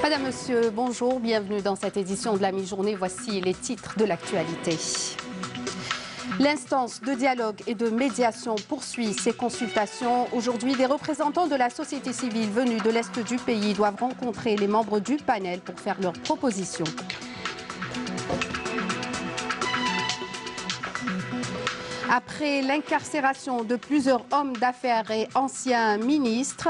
Madame, Monsieur, bonjour, bienvenue dans cette édition de la mi-journée. Voici les titres de l'actualité. L'instance de dialogue et de médiation poursuit ses consultations. Aujourd'hui, des représentants de la société civile venus de l'Est du pays doivent rencontrer les membres du panel pour faire leurs propositions. Après l'incarcération de plusieurs hommes d'affaires et anciens ministres,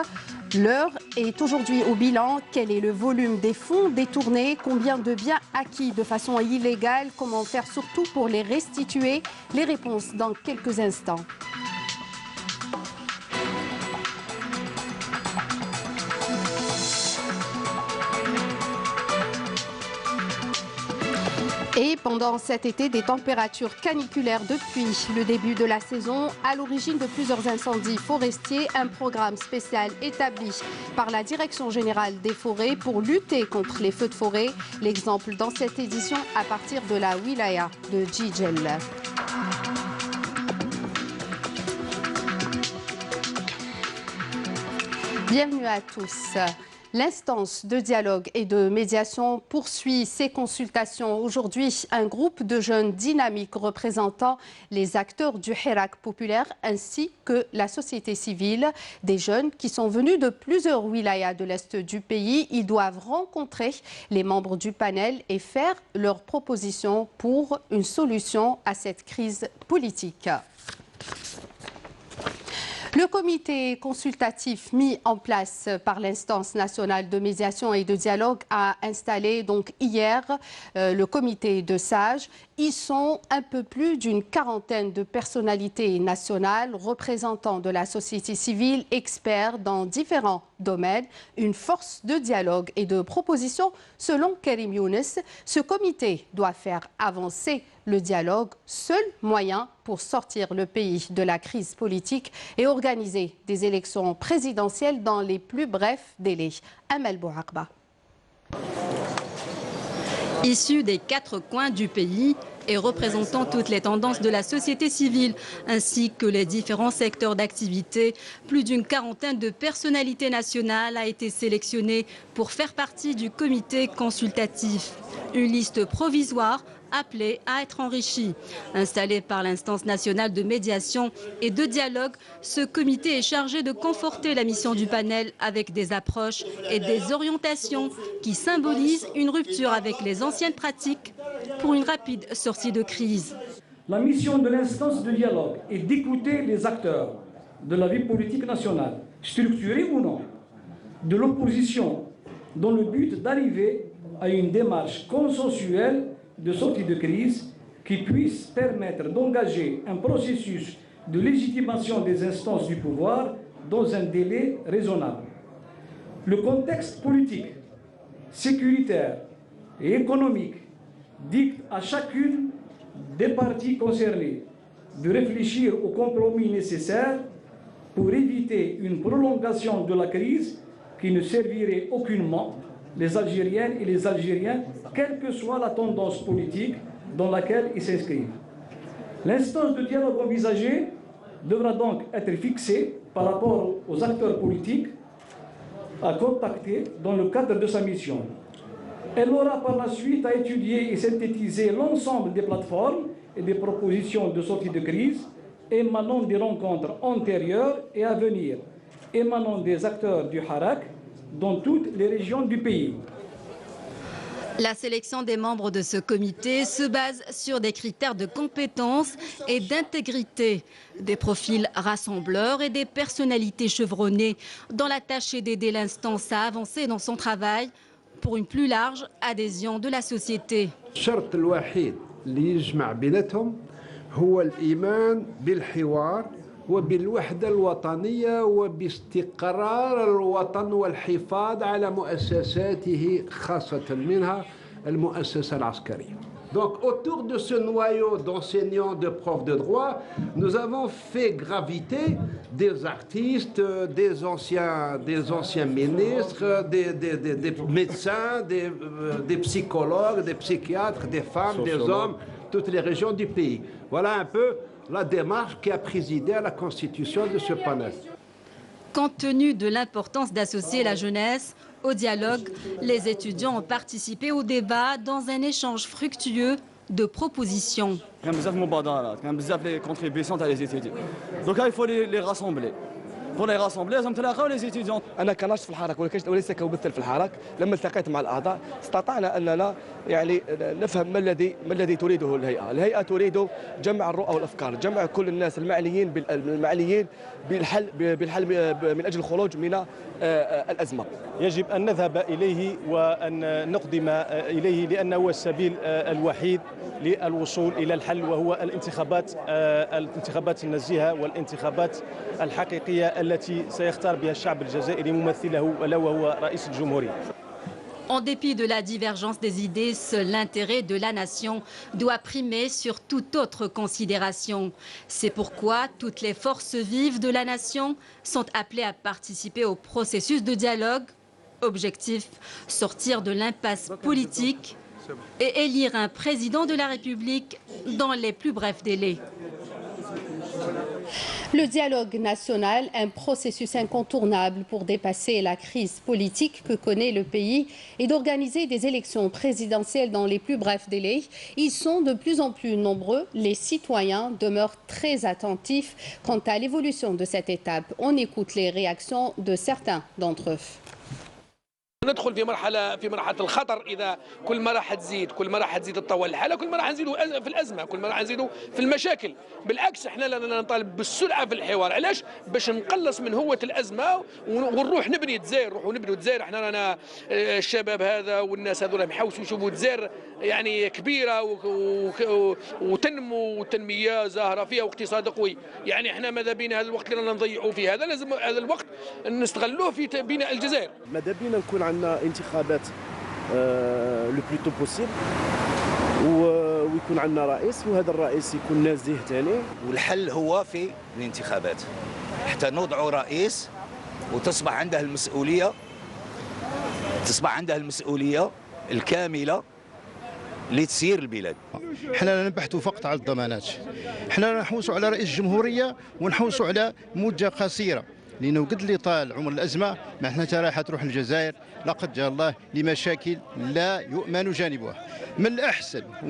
l'heure est aujourd'hui au bilan. Quel est le volume des fonds détournés? Combien de biens acquis de façon illégale? Comment faire surtout pour les restituer? Les réponses dans quelques instants. Et pendant cet été, des températures caniculaires depuis le début de la saison, à l'origine de plusieurs incendies forestiers, un programme spécial établi par la Direction générale des forêts pour lutter contre les feux de forêt. L'exemple dans cette édition à partir de la wilaya de Djidjel. Bienvenue à tous. L'instance de dialogue et de médiation poursuit ses consultations. Aujourd'hui, un groupe de jeunes dynamiques représentant les acteurs du Hirak populaire ainsi que la société civile, des jeunes qui sont venus de plusieurs wilayas de l'Est du pays. Ils doivent rencontrer les membres du panel et faire leurs propositions pour une solution à cette crise politique. Le comité consultatif mis en place par l'instance nationale de médiation et de dialogue a installé donc hier le comité de sages. Ils sont un peu plus d'une quarantaine de personnalités nationales, représentants de la société civile, experts dans différents domaines, une force de dialogue et de proposition. Selon Karim Younes, ce comité doit faire avancer le dialogue, seul moyen pour sortir le pays de la crise politique et organiser des élections présidentielles dans les plus brefs délais. Amel Bouakba. Issus des quatre coins du pays et représentant toutes les tendances de la société civile ainsi que les différents secteurs d'activité, plus d'une quarantaine de personnalités nationales a été sélectionnée pour faire partie du comité consultatif. Une liste provisoire appelée à être enrichie. Installé par l'instance nationale de médiation et de dialogue, ce comité est chargé de conforter la mission du panel avec des approches et des orientations qui symbolisent une rupture avec les anciennes pratiques pour une rapide sortie de crise. La mission de l'instance de dialogue est d'écouter les acteurs de la vie politique nationale, structurés ou non, de l'opposition, dans le but d'arriver à une démarche consensuelle de sortie de crise qui puisse permettre d'engager un processus de légitimation des instances du pouvoir dans un délai raisonnable. Le contexte politique, sécuritaire et économique dicte à chacune des parties concernées de réfléchir aux compromis nécessaires pour éviter une prolongation de la crise qui ne servirait aucunement les Algériennes et les Algériens, quelle que soit la tendance politique dans laquelle ils s'inscrivent. L'instance de dialogue envisagée devra donc être fixée par rapport aux acteurs politiques à contacter dans le cadre de sa mission. Elle aura par la suite à étudier et synthétiser l'ensemble des plateformes et des propositions de sortie de crise émanant des rencontres antérieures et à venir, émanant des acteurs du Hirak dans toutes les régions du pays. La sélection des membres de ce comité se base sur des critères de compétence et d'intégrité, des profils rassembleurs et des personnalités chevronnées dans la tâche d'aider l'instance à avancer dans son travail pour une plus large adhésion de la société. الشرط الوحيد اللي يجمع بيناتهم هو الإيمان بالحوار وبالوحدة الوطنية وباستقرار الوطن والحفاظ على مؤسساته خاصة منها المؤسسة العسكرية. Donc autour de ce noyau d'enseignants, de profs de droit, nous avons fait graviter des artistes, des anciens ministres, des médecins, des psychologues, des psychiatres, des femmes, des hommes, toutes les régions du pays. Voilà un peu la démarche qui a présidé à la constitution de ce panel. Compte tenu de l'importance d'associer la jeunesse au dialogue, les étudiants ont participé au débat dans un échange fructueux de propositions. Il y a beaucoup de مبادرات, il y a beaucoup de contributions à les étudiants. Donc là, il faut les rassembler. Pour les rassembler, لازم تلاقوا les étudiants. أنا كناشط في الحراك وليس كممثل في الحراك، لما التقيت مع الأعضاء استطعنا أننا يعني نفهم ما الذي تريده الهيئة. الهيئة تريد جمع الرؤى والأفكار، جمع كل الناس المعنيين بالحل من أجل الخروج من الأزمة. يجب أن نذهب إليه وأن نقدم إليه لأنه هو السبيل الوحيد للوصول إلى الحل، وهو الانتخابات النزيهة والانتخابات الحقيقية التي سيختار بها الشعب الجزائري ممثله ولا وهو رئيس الجمهورية. En dépit de la divergence des idées, seul l'intérêt de la nation doit primer sur toute autre considération. C'est pourquoi toutes les forces vives de la nation sont appelées à participer au processus de dialogue. Objectif, sortir de l'impasse politique et élire un président de la République dans les plus brefs délais. Le dialogue national, un processus incontournable pour dépasser la crise politique que connaît le pays et d'organiser des élections présidentielles dans les plus brefs délais. Ils sont de plus en plus nombreux. Les citoyens demeurent très attentifs quant à l'évolution de cette étape. On écoute les réactions de certains d'entre eux. ندخل في مرحله الخطر. اذا كل ما راح تزيد تطول الحاله، كل ما راح نزيدوا في الازمه، كل ما راح نزيدوا في المشاكل. بالعكس احنا لنا نطالب بالسرعه في الحوار. علاش؟ باش نقلص من هوه الازمه ونروح نبني الجزائر، نروحوا نبنوا الجزائر. احنا رانا الشباب هذا والناس هذول يحاولوا يشوفوا الجزائر يعني كبيره وتنمو وتنميه زاهره فيها واقتصاد قوي. يعني احنا ماذا بينا هذا الوقت اللي رانا نضيعوا فيه هذا، لازم هذا الوقت نستغلوه في بناء الجزائر. ماذا بينا نكون عندنا انتخابات لو بلوتو بوسيبل ويكون عندنا رئيس، وهذا الرئيس يكون نزيه ثاني. والحل هو في الانتخابات حتى نوضع رئيس وتصبح عنده المسؤولية الكاملة لتسيير البلاد. احنا نبحثوا فقط على الضمانات، احنا نحوسوا على رئيس الجمهورية ونحوسوا على مدة قصيرة، لأنه قد اللي طال عمر الأزمة ما احنا ترى حتروح الجزائر لا قدر الله لمشاكل لا يؤمن جانبها. من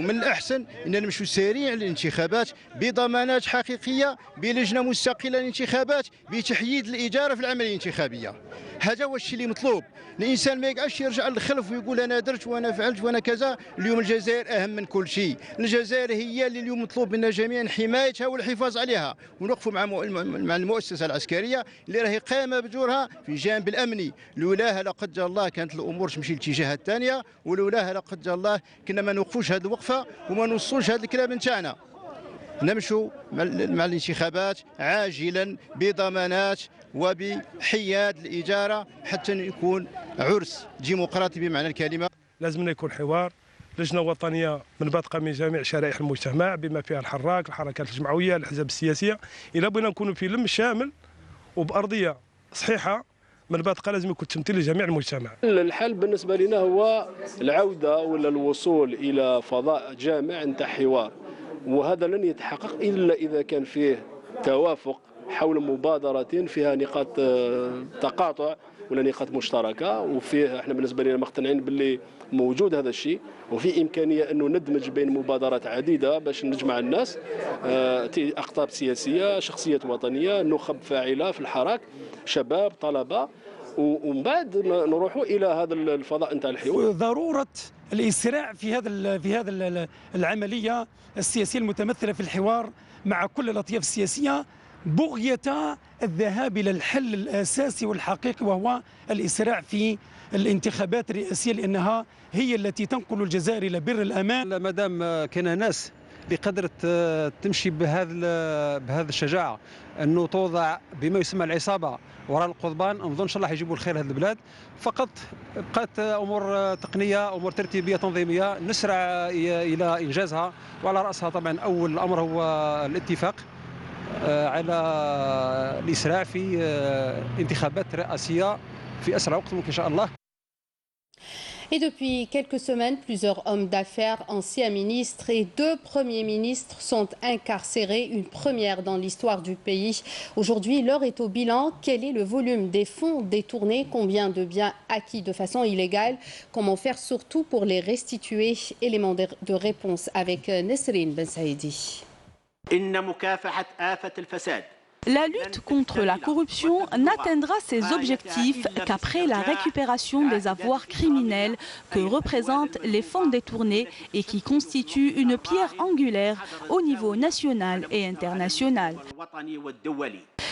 الأحسن أننا نمشوا سريع للانتخابات بضمانات حقيقية، بلجنة مستقلة للانتخابات، بتحييد الإدارة في العملية الانتخابية. هذا هو الشيء اللي مطلوب. الإنسان ما يقعدش يرجع للخلف ويقول أنا درت وأنا فعلت وأنا كذا. اليوم الجزائر أهم من كل شيء. الجزائر هي اللي اليوم مطلوب منا جميعا حمايتها والحفاظ عليها، ونوقفوا مع المؤسسة العسكرية اللي راهي قائمة بدورها في الجانب الأمني. لولاها لا قدر الله كانت الأمور تمشي للاتجاه الثانية، ولولاها لا قدر الله كنا ما نوقفوش هذه الوقفة وما نوصلوش هذا الكلام نتاعنا. نمشوا مع الانتخابات عاجلا بضمانات وبحياد الإدارة حتى يكون عرس ديمقراطي بمعنى الكلمة. لازمنا يكون حوار، لجنة وطنية منبثقة من جميع شرائح المجتمع بما فيها الحراك، الحركات الجمعوية، الأحزاب السياسية. إلا بغينا نكونوا في لم شامل وبأرضية صحيحة منبثقة لازم يكون تمثيل لجميع المجتمع. الحل بالنسبة لنا هو العودة ولا الوصول إلى فضاء جامع نتاع حوار، وهذا لن يتحقق إلا إذا كان فيه توافق حول مبادرة فيها نقاط تقاطع ولا نقاط مشتركة، وفيه احنا بالنسبة لنا مقتنعين باللي موجود هذا الشيء، وفي إمكانية أنه ندمج بين مبادرات عديدة باش نجمع الناس، أقطاب سياسية، شخصيات وطنية، نخب فاعلة في الحراك، شباب، طلبة، ومن بعد نروحوا إلى هذا الفضاء نتاع الحوار. ضرورة الإسراع في هذا العملية السياسية المتمثلة في الحوار مع كل الأطياف السياسية، بغية الذهاب إلى الحل الأساسي والحقيقي، وهو الإسراع في الانتخابات الرئاسية، لأنها هي التي تنقل الجزائر إلى بر الأمان. ما دام كان ناس بقدر تمشي بهذا الشجاعة أنه توضع بما يسمى العصابة وراء القضبان، نظن إن شاء الله يجيبوا الخير هذه البلاد. فقط بقات أمور تقنية، أمور ترتيبية تنظيمية نسرع إلى إنجازها، وعلى رأسها طبعا أول الأمر هو الاتفاق على الإسراع في انتخابات رئاسية في أسرع وقت ممكن إن شاء الله. Et depuis quelques semaines, plusieurs hommes d'affaires, anciens ministres et 2 premiers ministres sont incarcérés, une première dans l'histoire du pays. Aujourd'hui, l'heure est au bilan. Quel est le volume des fonds détournés? Combien de biens acquis de façon illégale? Comment faire surtout pour les restituer? Élément de réponse avec Nesrine Ben Saïdi. La lutte contre la corruption n'atteindra ses objectifs qu'après la récupération des avoirs criminels que représentent les fonds détournés et qui constituent une pierre angulaire au niveau national et international.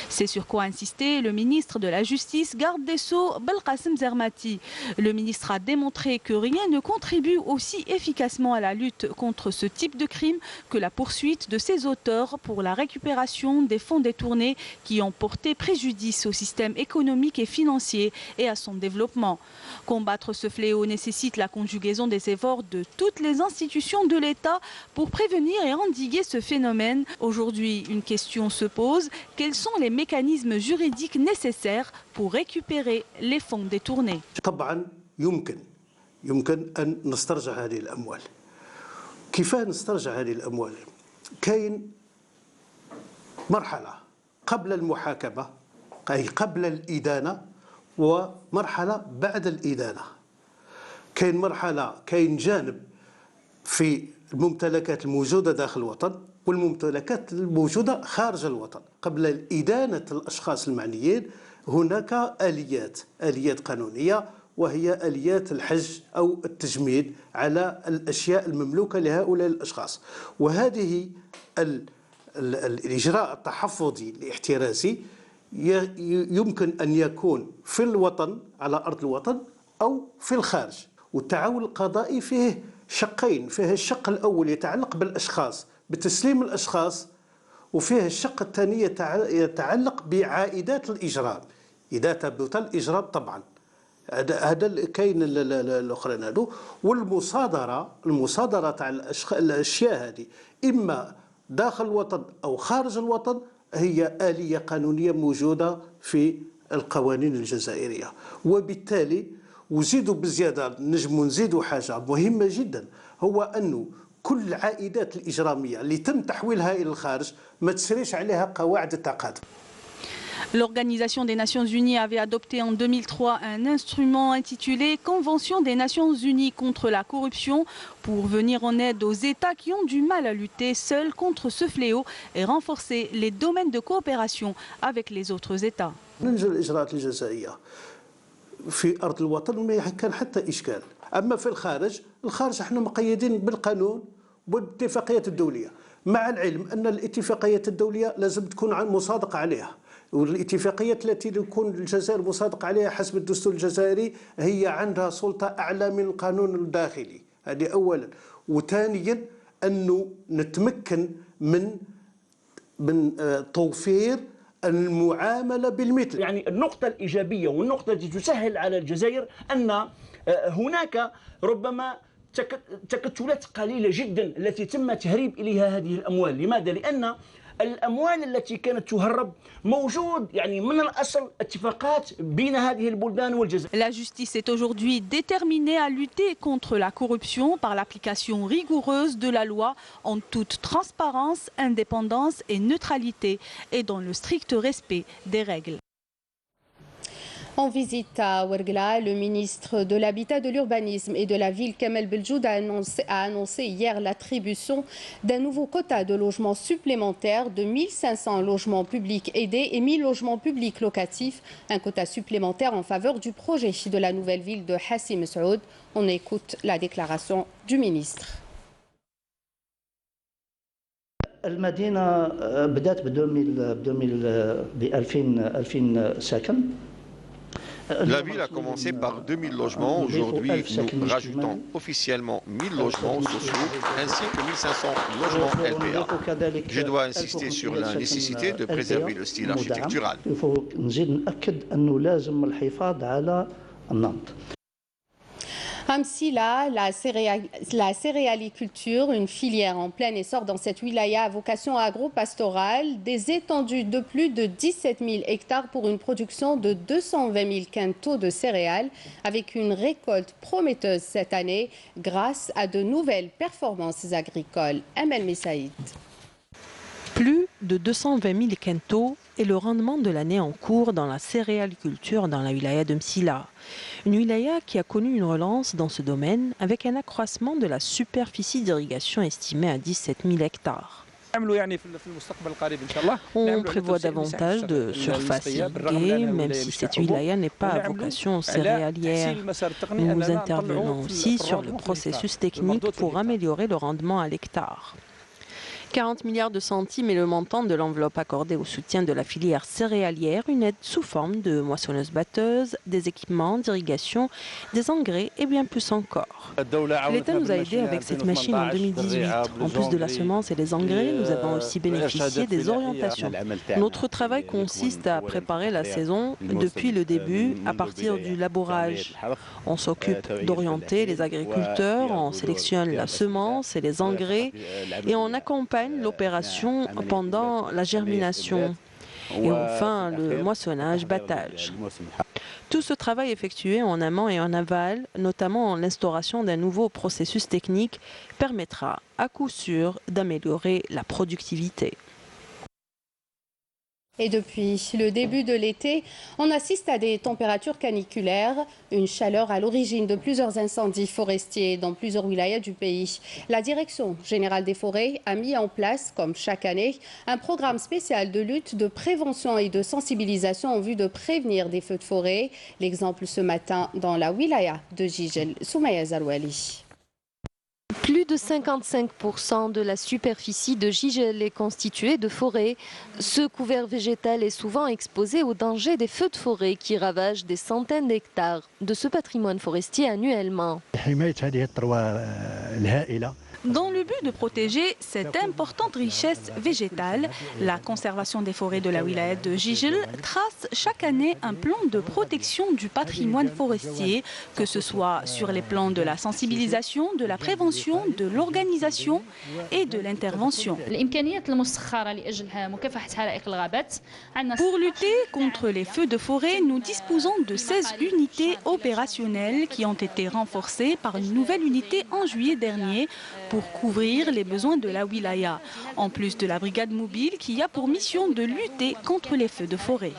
C'est sur quoi insistait le ministre de la Justice, garde des Sceaux, Belkacem Zermati. Le ministre a démontré que rien ne contribue aussi efficacement à la lutte contre ce type de crime que la poursuite de ses auteurs pour la récupération des fonds détournés qui ont porté préjudice au système économique et financier et à son développement. Combattre ce fléau nécessite la conjugaison des efforts de toutes les institutions de l'État pour prévenir et endiguer ce phénomène. Aujourd'hui, une question se pose. Quels sont les mécanismes juridiques nécessaires pour récupérer les fonds détournés? طبعا يمكن أن نسترجع هذه الأموال. كيف نسترجع هذه الأموال؟ كاين مرحلة قبل المحاكمة أي قبل الإدانة ومرحلة بعد الإدانة. كاين مرحلة كاين جانب في الممتلكات الموجودة داخل الوطن والممتلكات الموجودة خارج الوطن. قبل إدانة الأشخاص المعنيين هناك آليات قانونية وهي آليات الحج أو التجميد على الأشياء المملوكة لهؤلاء الأشخاص. وهذه الإجراء التحفظي الاحترازي يمكن أن يكون في الوطن على أرض الوطن أو في الخارج. والتعاون القضائي فيه شقين، فيه الشق الأول يتعلق بالأشخاص بتسليم الأشخاص، وفيه الشق الثاني يتعلق بعائدات الإجرام إذا ثبت الإجرام طبعا. هذا كاين الاخرين هذو. والمصادره تاع الاشياء هذه اما داخل الوطن او خارج الوطن هي آلية قانونية موجودة في القوانين الجزائرية. وبالتالي وزيدوا بزيادة نجموا نزيدوا حاجة مهمة جدا، هو أنه كل العائدات الإجرامية اللي تم تحويلها إلى الخارج ما تسريش عليها قواعد التقادم. L'Organisation des Nations Unies avait adopté en 2003 un instrument intitulé Convention des Nations Unies contre la corruption pour venir en aide aux États qui ont du mal à lutter seuls contre ce fléau et renforcer les domaines de coopération avec les autres États. الإجراءات الجزائية في أرض الوطن ما كان حتى إشكال، أما في الخارج احنا مقيدين بالقانون والاتفاقيات الدولية، مع العلم أن الاتفاقيات الدولية لازم تكون مصادقة عليها، والاتفاقيات التي تكون الجزائر مصادقة عليها حسب الدستور الجزائري هي عندها سلطة أعلى من القانون الداخلي. هذه أولا. وثانيا أنه نتمكن من توفير المعاملة بالمثل. يعني النقطة الإيجابية والنقطة التي تسهل على الجزائر أن هناك ربما تكتلات قليلة جدا التي تم تهريب إليها هذه الأموال. لماذا؟ لأن الأموال التي كانت تهرب موجود يعني من الأصل اتفاقات بين هذه البلدان والجزائر. La justice est aujourd'hui déterminée à lutter contre la corruption par l'application rigoureuse de la loi en toute transparence, indépendance et neutralité et dans le strict respect des règles. En visite à Ouargla, le ministre de l'Habitat, de l'Urbanisme et de la Ville, Kamel Beljoud, a annoncé hier l'attribution d'un nouveau quota de logements supplémentaires de 1500 logements publics aidés et 1000 logements publics locatifs. Un quota supplémentaire en faveur du projet de la nouvelle ville de Hassi Messoud. On écoute la déclaration du ministre. المدينة بدأت ب 2000 ساكن. La ville a commencé par 2000 logements. Aujourd'hui, nous rajoutons officiellement 1000 logements sociaux ainsi que 1500 logements LPA. Je dois insister sur la nécessité de préserver le style architectural. Msila, la céréaliculture, une filière en plein essor dans cette wilaya à vocation agro-pastorale, des étendues de plus de 17 000 hectares pour une production de 220 000 quintaux de céréales, avec une récolte prometteuse cette année grâce à de nouvelles performances agricoles. Amel Messaïd. Plus de 220 000 quintaux est le rendement de l'année en cours dans la céréaliculture dans la wilaya de Msila. Une wilaya qui a connu une relance dans ce domaine avec un accroissement de la superficie d'irrigation estimée à 17 000 hectares. On prévoit davantage de surface irriguée, même si cette wilaya n'est pas à vocation céréalière. Nous intervenons aussi sur le processus technique pour améliorer le rendement à l'hectare. 40 milliards de centimes est le montant de l'enveloppe accordée au soutien de la filière céréalière, une aide sous forme de moissonneuses-batteuses, des équipements d'irrigation, des engrais et bien plus encore. L'État nous a aidés avec cette machine en 2018. En plus de la semence et les engrais, nous avons aussi bénéficié des orientations. Notre travail consiste à préparer la saison depuis le début à partir du labourage. On s'occupe d'orienter les agriculteurs, on sélectionne la semence et les engrais et on accompagne l'opération pendant la germination et enfin le moissonnage-battage. Tout ce travail effectué en amont et en aval, notamment l'instauration d'un nouveau processus technique, permettra à coup sûr d'améliorer la productivité. Et depuis le début de l'été, on assiste à des températures caniculaires, une chaleur à l'origine de plusieurs incendies forestiers dans plusieurs wilayas du pays. La Direction générale des forêts a mis en place, comme chaque année, un programme spécial de lutte, de prévention et de sensibilisation en vue de prévenir des feux de forêt. L'exemple ce matin dans la wilaya de Jijel. Soumaya Zarouali. Plus de 55% de la superficie de Jijel est constituée de forêts. Ce couvert végétal est souvent exposé au danger des feux de forêt qui ravagent des centaines d'hectares de ce patrimoine forestier annuellement. Dans le but de protéger cette importante richesse végétale, la conservation des forêts de la wilaya de Jijel trace chaque année un plan de protection du patrimoine forestier, que ce soit sur les plans de la sensibilisation, de la prévention, de l'organisation et de l'intervention. Pour lutter contre les feux de forêt, nous disposons de 16 unités opérationnelles qui ont été renforcées par une nouvelle unité en juillet dernier pour couvrir les besoins de la wilaya, en plus de la brigade mobile qui a pour mission de lutter contre les feux de forêt.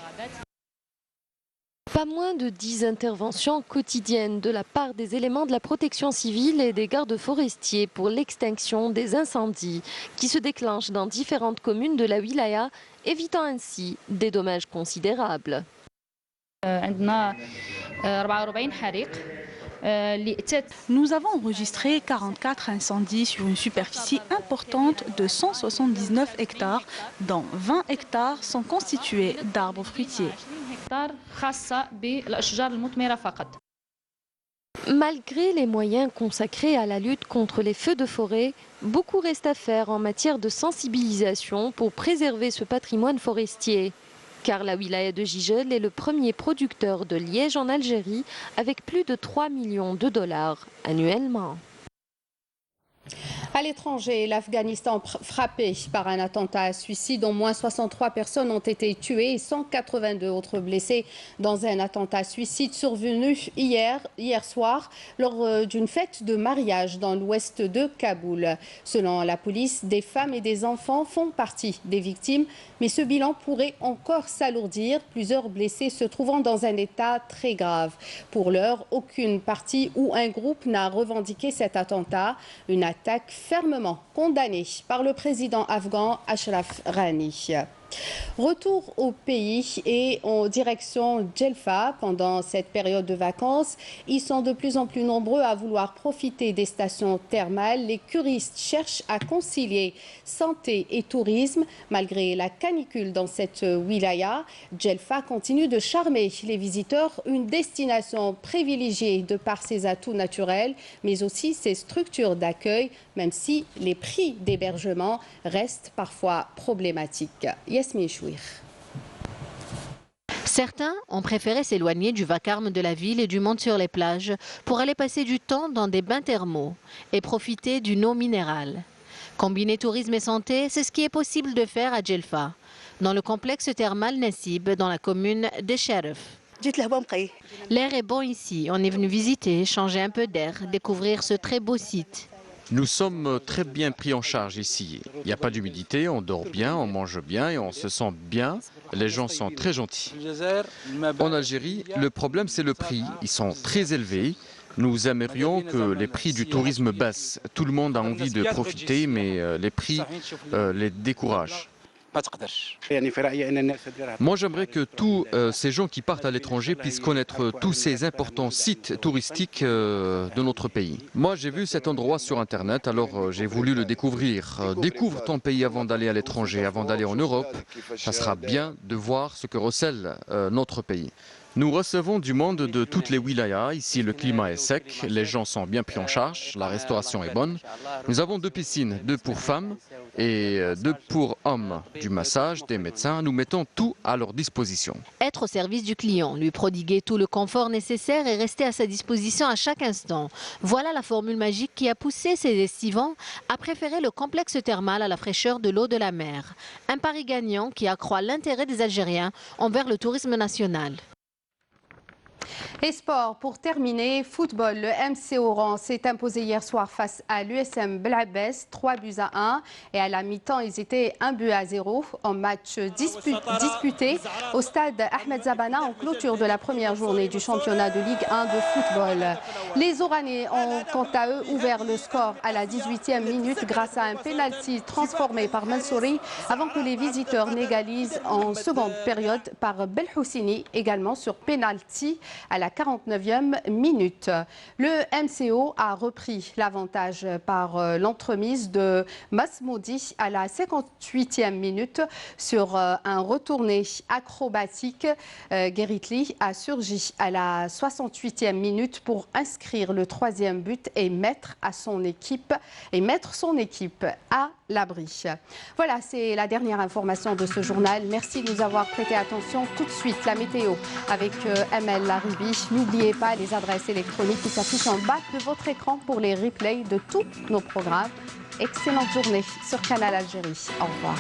Pas moins de 10 interventions quotidiennes de la part des éléments de la protection civile et des gardes forestiers pour l'extinction des incendies qui se déclenchent dans différentes communes de la wilaya, évitant ainsi des dommages considérables. Nous avons enregistré 44 incendies sur une superficie importante de 179 hectares, dont 20 hectares sont constitués d'arbres fruitiers. Malgré les moyens consacrés à la lutte contre les feux de forêt, beaucoup reste à faire en matière de sensibilisation pour préserver ce patrimoine forestier. Car la wilaya de Jijel est le premier producteur de liège en Algérie avec plus de 3 millions de dollars annuellement. À l'étranger, l'Afghanistan frappé par un attentat suicide dont moins 63 personnes ont été tuées et 182 autres blessées dans un attentat suicide survenu hier soir lors d'une fête de mariage dans l'ouest de Kaboul. Selon la police, des femmes et des enfants font partie des victimes, mais ce bilan pourrait encore s'alourdir, plusieurs blessés se trouvant dans un état très grave. Pour l'heure, aucune partie ou un groupe n'a revendiqué cet attentat, une attaque fermement condamnée par le président afghan Ashraf Ghani. Retour au pays et en direction Djelfa pendant cette période de vacances. Ils sont de plus en plus nombreux à vouloir profiter des stations thermales. Les curistes cherchent à concilier santé et tourisme. Malgré la canicule dans cette wilaya, Djelfa continue de charmer les visiteurs. Une destination privilégiée de par ses atouts naturels, mais aussi ses structures d'accueil, même si les prix d'hébergement restent parfois problématiques. Yasmine Chouir. Certains ont préféré s'éloigner du vacarme de la ville et du monde sur les plages pour aller passer du temps dans des bains thermaux et profiter d'une eau minérale. Combiner tourisme et santé, c'est ce qui est possible de faire à Djelfa, dans le complexe thermal Nassib, dans la commune d'Echaref. L'air est bon ici, on est venu visiter, changer un peu d'air, découvrir ce très beau site. Nous sommes très bien pris en charge ici. Il n'y a pas d'humidité, on dort bien, on mange bien et on se sent bien. Les gens sont très gentils. En Algérie, le problème c'est le prix. Ils sont très élevés. Nous aimerions que les prix du tourisme baissent. Tout le monde a envie de profiter, mais les prix les découragent. Moi, j'aimerais que tous ces gens qui partent à l'étranger puissent connaître tous ces importants sites touristiques de notre pays. Moi, j'ai vu cet endroit sur Internet, alors j'ai voulu le découvrir. Découvre ton pays avant d'aller à l'étranger, avant d'aller en Europe. Ça sera bien de voir ce que recèle notre pays. Nous recevons du monde de toutes les wilayas. Ici, le climat est sec, les gens sont bien pris en charge, la restauration est bonne. Nous avons 2 piscines, 2 pour femmes et 2 pour hommes. Du massage, des médecins, nous mettons tout à leur disposition. Être au service du client, lui prodiguer tout le confort nécessaire et rester à sa disposition à chaque instant. Voilà la formule magique qui a poussé ces estivants à préférer le complexe thermal à la fraîcheur de l'eau de la mer. Un pari gagnant qui accroît l'intérêt des Algériens envers le tourisme national. Et sport, pour terminer, football, le MC Oran s'est imposé hier soir face à l'USM Belabès, 3-1. Et à la mi-temps, ils étaient 1-0 en match disputé au stade Ahmed Zabana en clôture de la première journée du championnat de Ligue 1 de football. Les Oranais ont quant à eux ouvert le score à la 18e minute grâce à un pénalty transformé par Mansouri avant que les visiteurs n'égalisent en seconde période par Belhoussini, également sur pénalty à la 49e minute. Le MCO a repris l'avantage par l'entremise de Masmoudi à la 58e minute sur un retourné acrobatique. Gueritli a surgi à la 68e minute pour inscrire le 3e but et mettre son équipe à l'abri. Voilà, c'est la dernière information de ce journal. Merci de nous avoir prêté attention. Tout de suite, la météo avec Amel Laribi. N'oubliez pas les adresses électroniques qui s'affichent en bas de votre écran pour les replays de tous nos programmes. Excellente journée sur Canal Algérie. Au revoir.